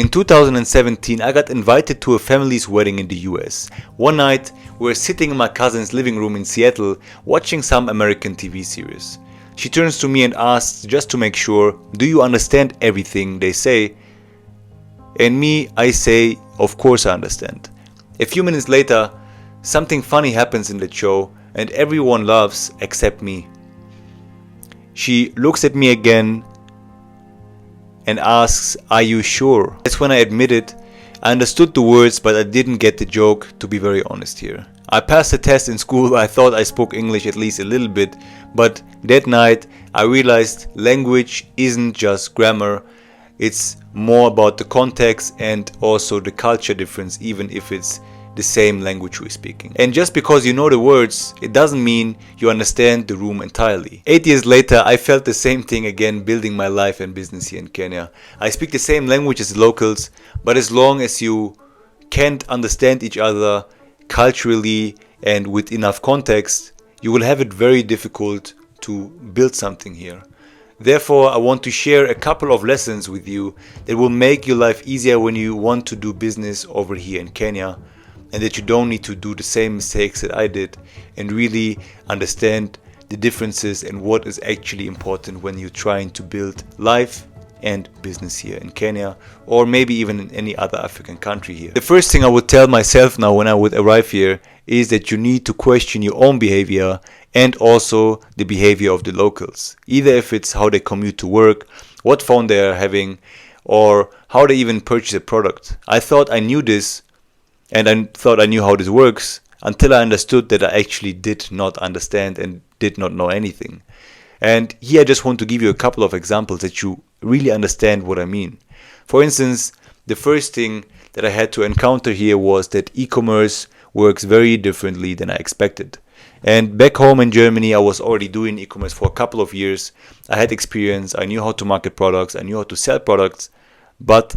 In 2017, I got invited to a family's wedding in the US. One night, we were sitting in my cousin's living room in Seattle watching some American TV series. She turns to me and asks, just to make sure, "Do you understand everything they say?" And me, I say, "Of course I understand." A few minutes later, something funny happens in the show and everyone laughs except me. She looks at me again and asks, "Are you sure?" That's when I admitted I understood the words, but I didn't get the joke, to be very honest here. I passed the test in school. I thought I spoke English at least a little bit, but that night I realized language isn't just grammar. It's more about the context and also the culture difference, even if it's the same language we're speaking. And just because you know the words, it doesn't mean you understand the room entirely. 8 years later, I felt the same thing again, building my life and business here in Kenya. I speak the same language as the locals, but as long as you can't understand each other culturally and with enough context, you will have it very difficult to build something here. Therefore, I want to share a couple of lessons with you that will make your life easier when you want to do business over here in Kenya, and that you don't need to do the same mistakes that I did, and really understand the differences and what is actually important when you're trying to build life and business here in Kenya, or maybe even in any other African country here. The first thing I would tell myself now when I would arrive here is that you need to question your own behavior and also the behavior of the locals. Either if it's how they commute to work, what phone they are having, or how they even purchase a product. I thought I knew this, and I thought I knew how this works, until I understood that I actually did not understand and did not know anything. And here I just want to give you a couple of examples that you really understand what I mean. For instance, the first thing that I had to encounter here was that e-commerce works very differently than I expected. And back home in Germany, I was already doing e-commerce for a couple of years. I had experience, I knew how to market products, I knew how to sell products, but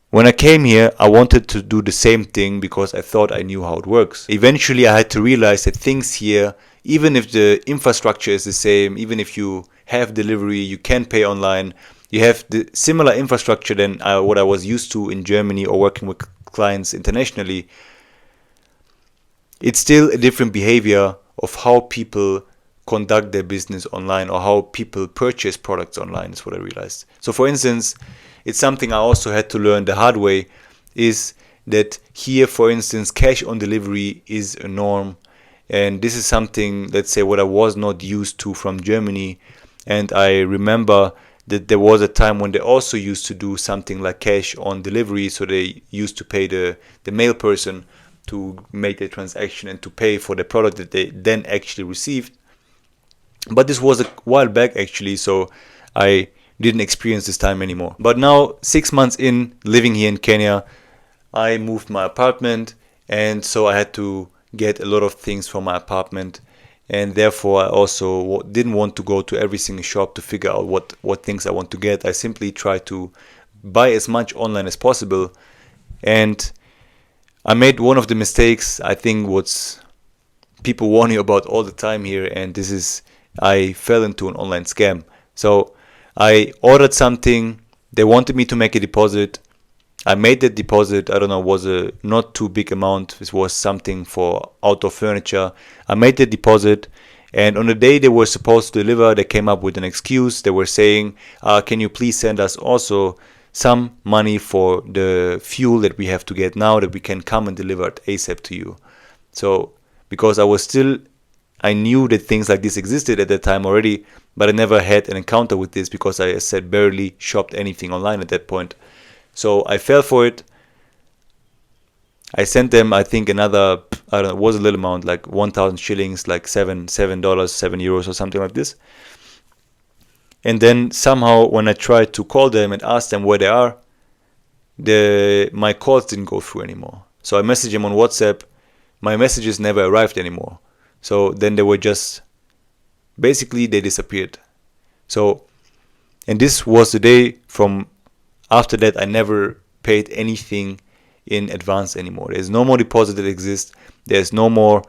when I came here, I wanted to do the same thing because I thought I knew how it works. Eventually, I had to realize that things here, even if the infrastructure is the same, even if you have delivery, you can pay online, you have the similar infrastructure than what I was used to in Germany or working with clients internationally, it's still a different behavior of how people conduct their business online or how people purchase products online is what I realized. So for instance, it's something I also had to learn the hard way, is that here, for instance, cash on delivery is a norm. And this is something, let's say, what I was not used to from Germany. And I remember that there was a time when they also used to do something like cash on delivery. So they used to pay the mail person to make the transaction and to pay for the product that they then actually received. But this was a while back actually, so I didn't experience this time anymore. But now, 6 months in living here in Kenya, I moved my apartment, and so I had to get a lot of things from my apartment, and therefore I also didn't want to go to every single shop to figure out what things I want to get. I simply try to buy as much online as possible, and I made one of the mistakes I think what people warn you about all the time here, and this is I fell into an online scam. So I ordered something, they wanted me to make a deposit. I made the deposit, I don't know, was a not too big amount. This was something for outdoor furniture. I made the deposit, and on the day they were supposed to deliver, they came up with an excuse. They were saying, can you please send us also some money for the fuel that we have to get now, that we can come and deliver it ASAP to you. So because I knew that things like this existed at that time already, but I never had an encounter with this because I said barely shopped anything online at that point. So I fell for it. I sent them, I think, another, I don't know, it was a little amount, like 1,000 shillings, like $7 €7 or something like this. And then somehow when I tried to call them and ask them where they are, my calls didn't go through anymore. So I messaged them on WhatsApp. My messages never arrived anymore. So then they were just, basically they disappeared. So, and this was the day from after that I never paid anything in advance anymore. There's no more deposit that exists. There's no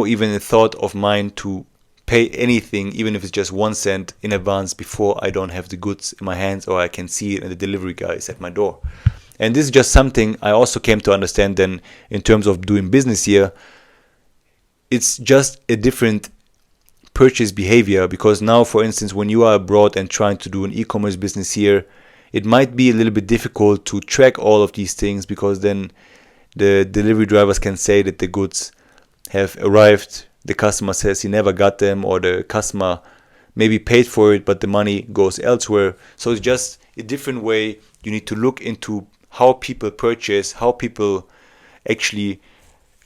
even a thought of mine to pay anything, even if it's just 1 cent in advance before I don't have the goods in my hands or I can see it and the delivery guy is at my door. And this is just something I also came to understand then in terms of doing business here. It's just a different purchase behavior, because now, for instance, when you are abroad and trying to do an e-commerce business here, it might be a little bit difficult to track all of these things, because then the delivery drivers can say that the goods have arrived, the customer says he never got them, or the customer maybe paid for it but the money goes elsewhere. So it's just a different way. You need to look into how people purchase, how people actually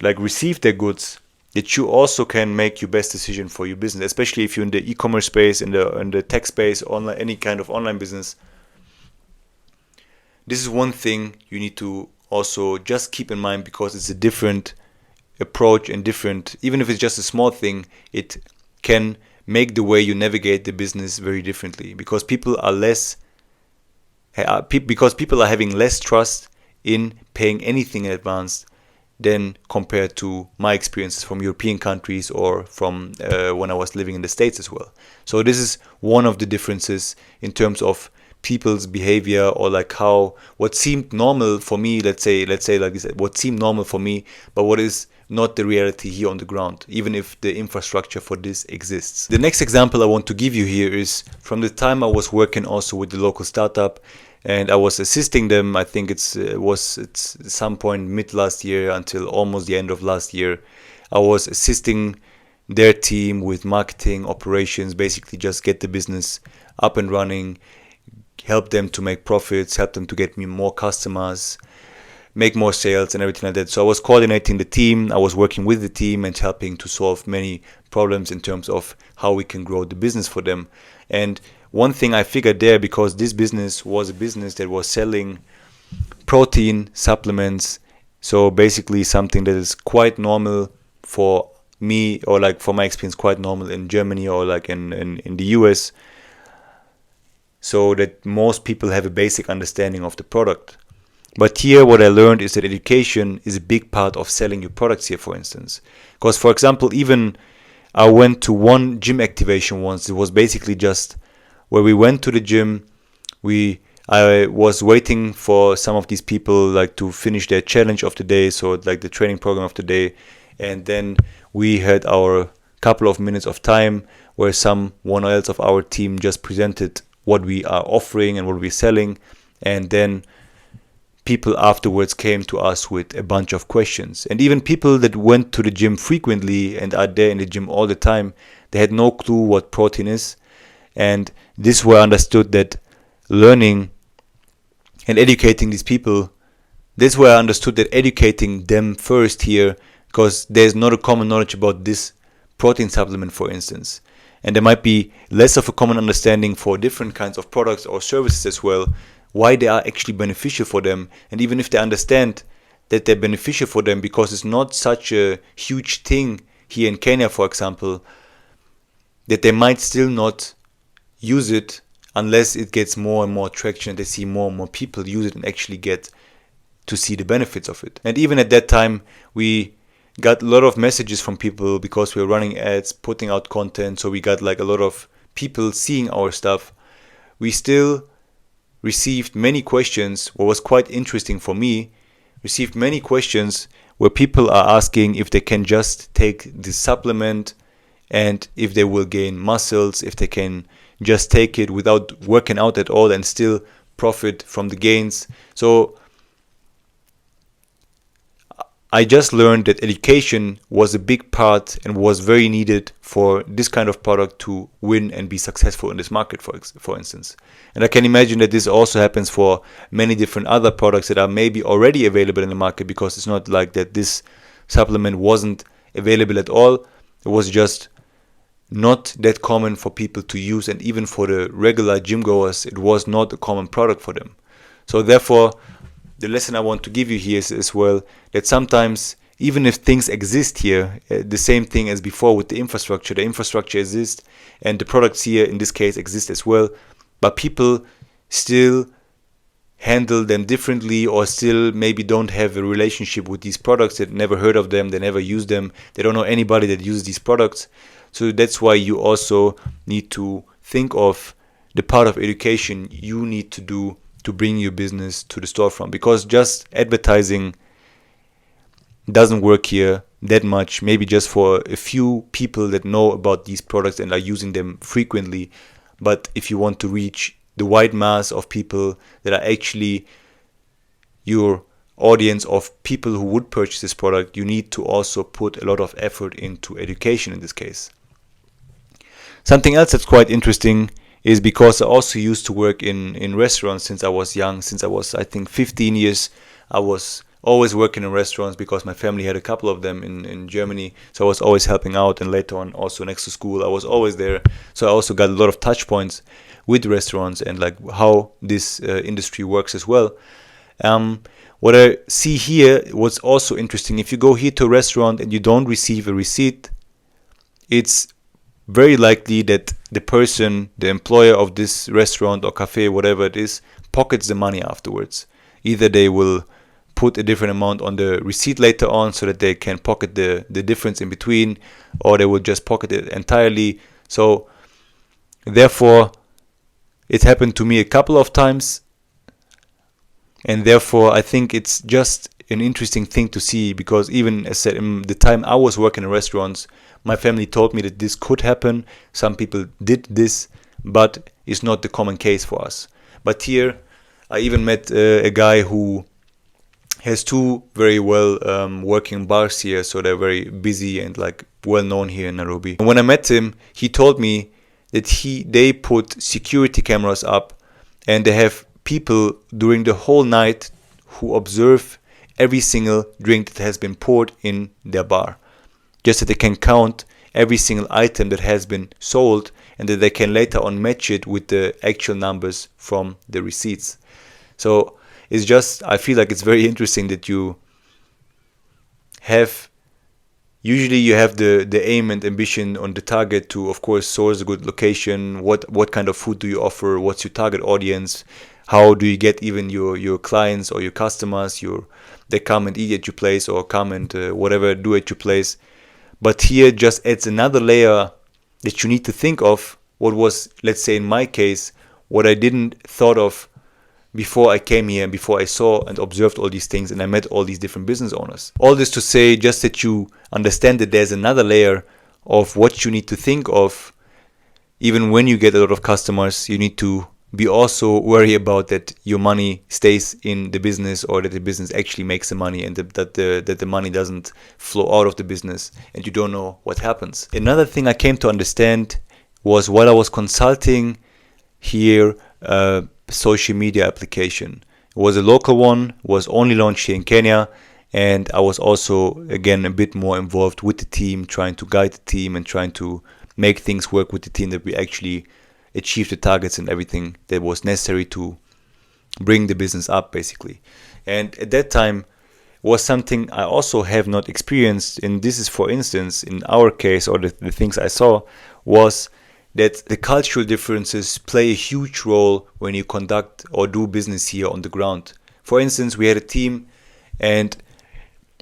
receive their goods, that you also can make your best decision for your business, especially if you're in the e-commerce space, in the tech space, online, any kind of online business. This is one thing you need to also just keep in mind, because it's a different approach and different, even if it's just a small thing, it can make the way you navigate the business very differently, because people are having less trust in paying anything in advance than compared to my experiences from European countries or from when I was living in the States as well. So this is one of the differences in terms of people's behavior, or what seemed normal for me, let's say like this, what seemed normal for me, but what is not the reality here on the ground, even if the infrastructure for this exists. The next example I want to give you here is from the time I was working also with the local startup, and I was assisting them. I think it's some point mid last year until almost the end of last year. I was assisting their team with marketing, operations, basically just get the business up and running, help them to make profits, help them to get me more customers, make more sales and everything like that. So I was coordinating the team, I was working with the team and helping to solve many problems in terms of how we can grow the business for them. And one thing I figured there, because this business was a business that was selling protein supplements, so basically something that is quite normal for me, or for my experience quite normal in Germany or in the US, so that most people have a basic understanding of the product. But here what I learned is that education is a big part of selling your products here, for instance. Because, for example, even I went to one gym activation once. It was basically just where we went to the gym. I was waiting for some of these people to finish their challenge of the day, so the training program of the day, and then we had our couple of minutes of time where someone else of our team just presented what we are offering and what we're selling, and then people afterwards came to us with a bunch of questions. And even people that went to the gym frequently and are there in the gym all the time, they had no clue what protein is. And this where I understood that learning and educating these people, this where I understood that educating them first here, because there's not a common knowledge about this protein supplement, for instance. And there might be less of a common understanding for different kinds of products or services as well, why they are actually beneficial for them. And even if they understand that they're beneficial for them, because it's not such a huge thing here in Kenya, for example, that they might still not use it unless it gets more and more traction and they see more and more people use it and actually get to see the benefits of it. And even at that time, we got a lot of messages from people because we were running ads, putting out content, so we got a lot of people seeing our stuff. We still received many questions. What was quite interesting for me, received many questions where people are asking if they can just take this supplement and if they will gain muscles, if they can just take it without working out at all and still profit from the gains. So I just learned that education was a big part and was very needed for this kind of product to win and be successful in this market, for instance. And I can imagine that this also happens for many different other products that are maybe already available in the market, because it's not like that this supplement wasn't available at all. It was just not that common for people to use, and even for the regular gym goers, it was not a common product for them. So therefore, the lesson I want to give you here is as well that sometimes, even if things exist here, the same thing as before with the infrastructure exists and the products here in this case exist as well, but people still handle them differently, or still maybe don't have a relationship with these products. They never heard of them, they never use them, they don't know anybody that uses these products. So that's why you also need to think of the part of education you need to do to bring your business to the storefront, because just advertising doesn't work here that much, maybe just for a few people that know about these products and are using them frequently. But if you want to reach the wide mass of people that are actually your audience of people who would purchase this product, you need to also put a lot of effort into education in this case. Something else that's quite interesting is because I also used to work in restaurants since I was young. Since I was, I think, 15 years, I was always working in restaurants because my family had a couple of them in Germany. So I was always helping out, and later on also next to school, I was always there. So I also got a lot of touch points with restaurants and like how this industry works as well. What I see here, what's also interesting, if you go here to a restaurant and you don't receive a receipt, it's very likely that the person, the employer of this restaurant or cafe, whatever it is, pockets the money afterwards. Either they will put a different amount on the receipt later on so that they can pocket the difference in between, or they will just pocket it entirely. So therefore, it happened to me a couple of times, and therefore I think it's just an interesting thing to see, because even as I said, in the time I was working in restaurants, my family told me that this could happen. Some people did this, but it's not the common case for us. But here, I even met a guy who has two very well working bars here, so they're very busy and like well known here in Nairobi. And when I met him, he told me that they put security cameras up, and they have people during the whole night who observe every single drink that has been poured in their bar, just that they can count every single item that has been sold, and that they can later on match it with the actual numbers from the receipts. So it's just, I feel like it's very interesting that you have, usually you have the aim and ambition on the target to, of course, source a good location. What kind of food do you offer? What's your target audience? How do you get even your clients or your customers, they come and eat at your place or come and whatever do at your place. But here just adds another layer that you need to think of. What was, let's say in my case, what I didn't thought of before I came here and before I saw and observed all these things and I met all these different business owners. All this to say just that you understand that there's another layer of what you need to think of. Even when you get a lot of customers, you need to be also worry about that your money stays in the business, or that the business actually makes the money, and that the money doesn't flow out of the business and you don't know what happens. Another thing I came to understand was while I was consulting here, social media application. It was a local one, was only launched here in Kenya, and I was also again a bit more involved with the team, trying to guide the team and trying to make things work with the team, that we actually achieve the targets and everything that was necessary to bring the business up, basically. And at that time was something I also have not experienced, and this is, for instance, in our case, or the things I saw, was that the cultural differences play a huge role when you conduct or do business here on the ground. For instance, we had a team, and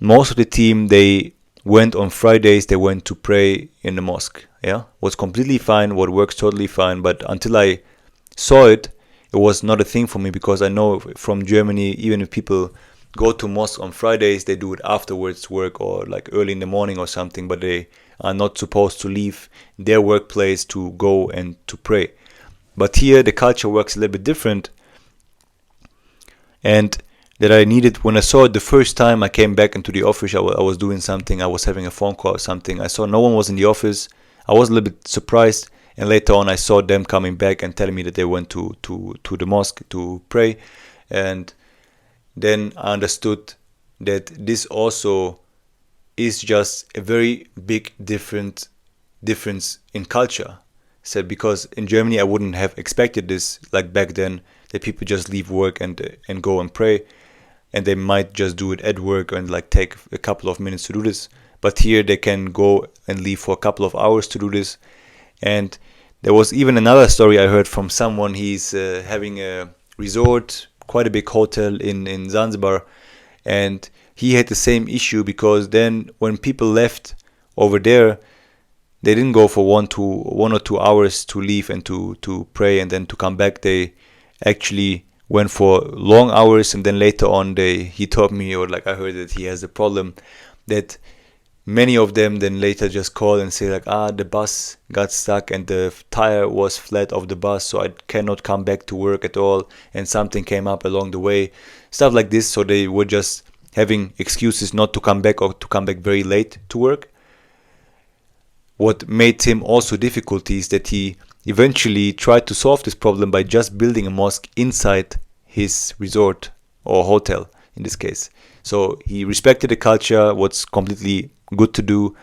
most of the team, they went on Fridays, they went to pray in the mosque. Yeah, was completely fine, what works totally fine. But until I saw it, it was not a thing for me, because I know from Germany, even if people go to mosque on Fridays, they do it afterwards work or like early in the morning or something, but they are not supposed to leave their workplace to go and to pray. But here the culture works a little bit different, and that I needed, when I saw it the first time I came back into the office, I was doing something, I was having a phone call or something, I saw no one was in the office. I was a little bit surprised, and later on I saw them coming back and telling me that they went to the mosque to pray, and then I understood that this also is just a very big difference in culture. So because in Germany I wouldn't have expected this, like back then, that people just leave work and go and pray, and they might just do it at work and like take a couple of minutes to do this. But here they can go and leave for a couple of hours to do this. And there was even another story I heard from someone. He's having a resort, quite a big hotel in Zanzibar, and he had the same issue, because then when people left over there, they didn't go for 1 or 2 hours to leave and to pray and then to come back. They actually went for long hours, and then later on he told me, or like I heard, that he has a problem that many of them then later just call and say like, the bus got stuck and the tire was flat of the bus, so I cannot come back to work at all, and something came up along the way, stuff like this. So they were just having excuses not to come back, or to come back very late to work. What made him also difficult is that he eventually tried to solve this problem by just building a mosque inside his resort or hotel in this case. So he respected the culture, what's completely good to do,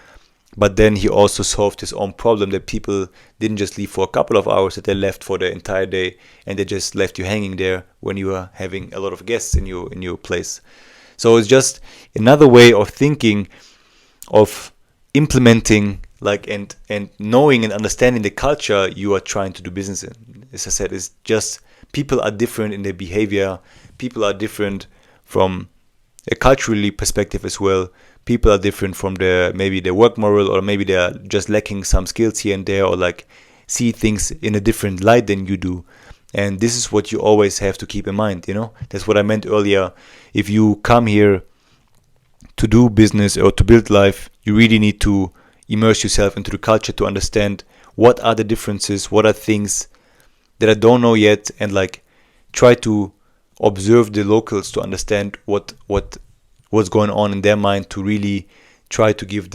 but then he also solved his own problem that people didn't just leave for a couple of hours, that they left for the entire day, and they just left you hanging there when you were having a lot of guests in your place. So it's just another way of thinking, of implementing and knowing and understanding the culture you are trying to do business in. As I said, it's just people are different in their behavior. People are different from a culturally perspective as well. People are different from maybe their work moral, or maybe they are just lacking some skills here and there, or like see things in a different light than you do. And this is what you always have to keep in mind, That's what I meant earlier. If you come here to do business or to build life, you really need to immerse yourself into the culture to understand what are the differences, what are things that I don't know yet, and try to observe the locals to understand what's going on in their mind, to really try to give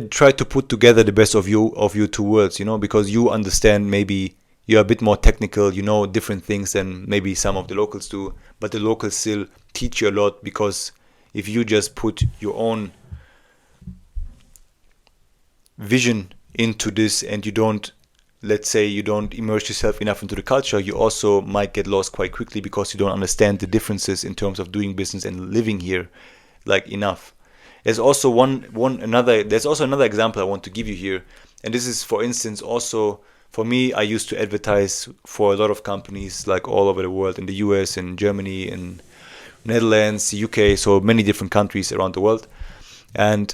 try to put together the best of your two worlds, because you understand, maybe you're a bit more technical, different things than maybe some of the locals do, but the locals still teach you a lot, because if you just put your own vision into this and you don't immerse yourself enough into the culture, you also might get lost quite quickly, because you don't understand the differences in terms of doing business and living here enough. There's also another example I want to give you here, and this is, for instance, also for me. I used to advertise for a lot of companies all over the world, in the US, in Germany, in Netherlands, UK, so many different countries around the world. And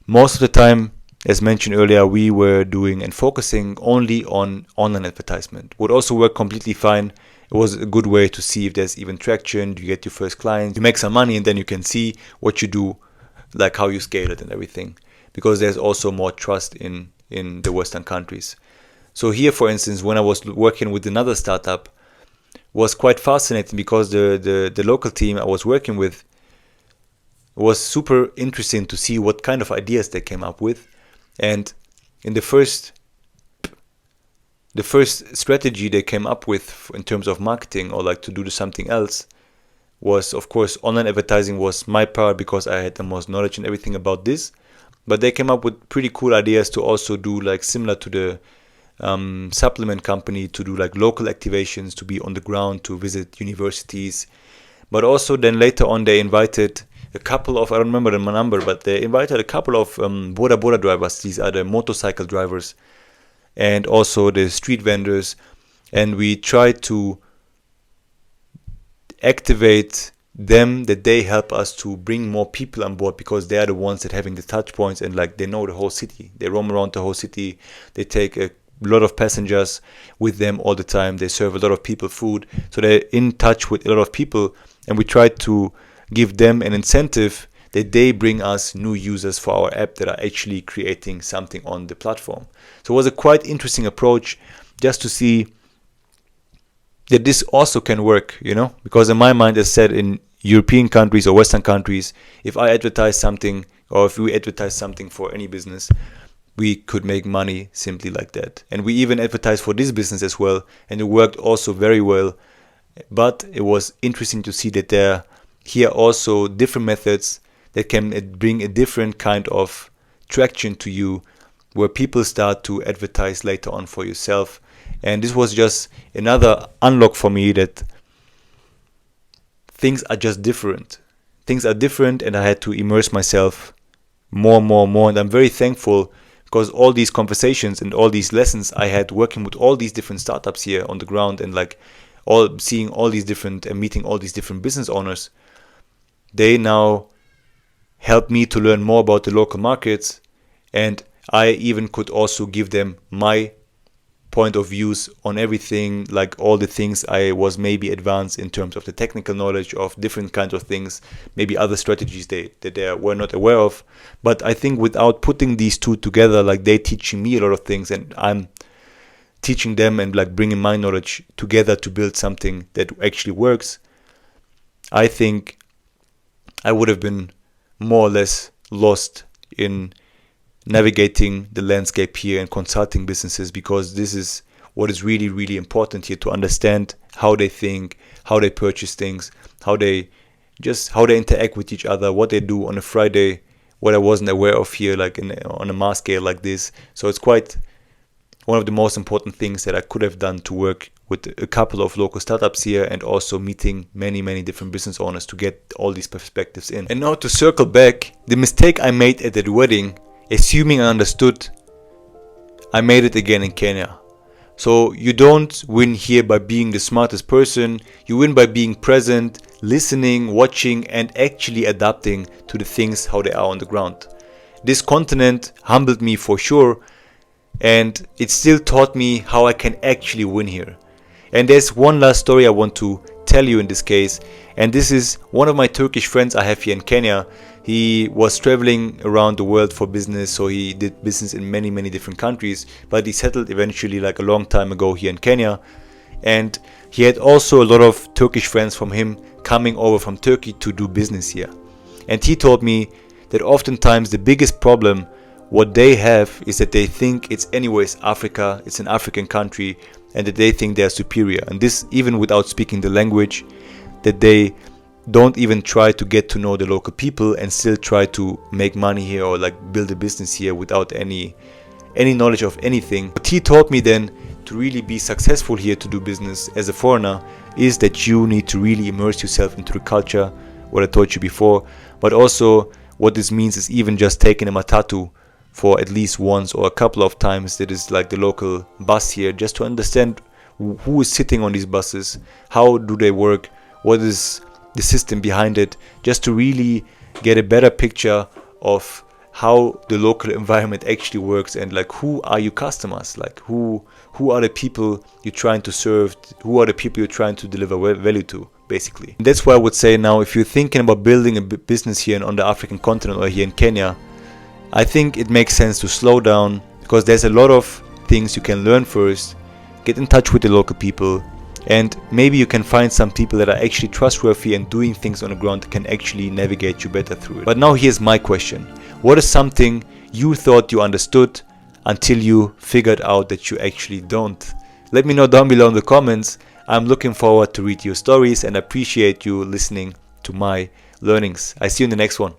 most of the time, as mentioned earlier, we were doing and focusing only on online advertisement. Would also work completely fine. It was a good way to see if there's even traction. You get your first clients, you make some money, and then you can see what you do, how you scale it and everything. Because there's also more trust in the Western countries. So here, for instance, when I was working with another startup, was quite fascinating, because the local team I was working with was super interesting to see what kind of ideas they came up with. And in the first strategy they came up with in terms of marketing, or to do something else, was, of course, online advertising was my part, because I had the most knowledge and everything about this. But they came up with pretty cool ideas to also do similar to the supplement company, to do local activations, to be on the ground, to visit universities. But also then later on they invited a couple of, I don't remember the number, but they invited a couple of boda drivers. These are the motorcycle drivers, and also the street vendors. And we tried to activate them, that they help us to bring more people on board, because they are the ones that having the touch points, and they know the whole city. They roam around the whole city. They take a lot of passengers with them all the time. They serve a lot of people food. So they're in touch with a lot of people, and we tried to give them an incentive that they bring us new users for our app that are actually creating something on the platform. So it was a quite interesting approach, just to see that this also can work, because in my mind, as said, in European countries or Western countries, if I advertise something, or if we advertise something for any business, we could make money simply like that. And we even advertised for this business as well, and it worked also very well. But it was interesting to see that there here also different methods that can bring a different kind of traction to you, where people start to advertise later on for yourself. And this was just another unlock for me, that things are just different. Things are different, and I had to immerse myself more. And I'm very thankful, because all these conversations and all these lessons I had working with all these different startups here on the ground, and seeing all these different and meeting all these different business owners, they now help me to learn more about the local markets, and I even could also give them my point of views on everything, like all the things I was maybe advanced in terms of the technical knowledge of different kinds of things, maybe other strategies that they were not aware of. But I think without putting these two together, like they teaching me a lot of things and I'm teaching them and like bringing my knowledge together to build something that actually works, I think I would have been more or less lost in navigating the landscape here and consulting businesses, because this is what is really, really important here, to understand how they think, how they purchase things, how they interact with each other, what they do on a Friday, what I wasn't aware of here, like on a mass scale like this. So it's quite one of the most important things that I could have done to work with a couple of local startups here, and also meeting many, many different business owners to get all these perspectives in. And now to circle back, the mistake I made at that wedding, assuming I understood, I made it again in Kenya. So you don't win here by being the smartest person, you win by being present, listening, watching, and actually adapting to the things how they are on the ground. This continent humbled me for sure, and it still taught me how I can actually win here. And there's one last story I want to tell you in this case, and this is one of my Turkish friends I have here in Kenya. He was traveling around the world for business, so he did business in many, many different countries, but he settled eventually like a long time ago here in Kenya. And he had also a lot of Turkish friends from him coming over from Turkey to do business here. And he told me that oftentimes the biggest problem what they have is that they think it's anyways Africa, it's an African country, and that they think they are superior. And this even without speaking the language, that they don't even try to get to know the local people and still try to make money here or like build a business here without any knowledge of anything. What he taught me then, to really be successful here to do business as a foreigner, is that you need to really immerse yourself into the culture, what I taught you before. But also what this means is even just taking a matatu for at least once or a couple of times, that is like the local bus here, just to understand who is sitting on these buses, how do they work, what is the system behind it, just to really get a better picture of how the local environment actually works, and like who are your customers, like who are the people you're trying to serve, who are the people you're trying to deliver value to, basically. And that's why I would say now, if you're thinking about building a business here on the African continent or here in Kenya, I think it makes sense to slow down, because there's a lot of things you can learn first, get in touch with the local people, and maybe you can find some people that are actually trustworthy and doing things on the ground that can actually navigate you better through it. But now here's my question. What is something you thought you understood until you figured out that you actually don't? Let me know down below in the comments. I'm looking forward to read your stories and appreciate you listening to my learnings. I see you in the next one.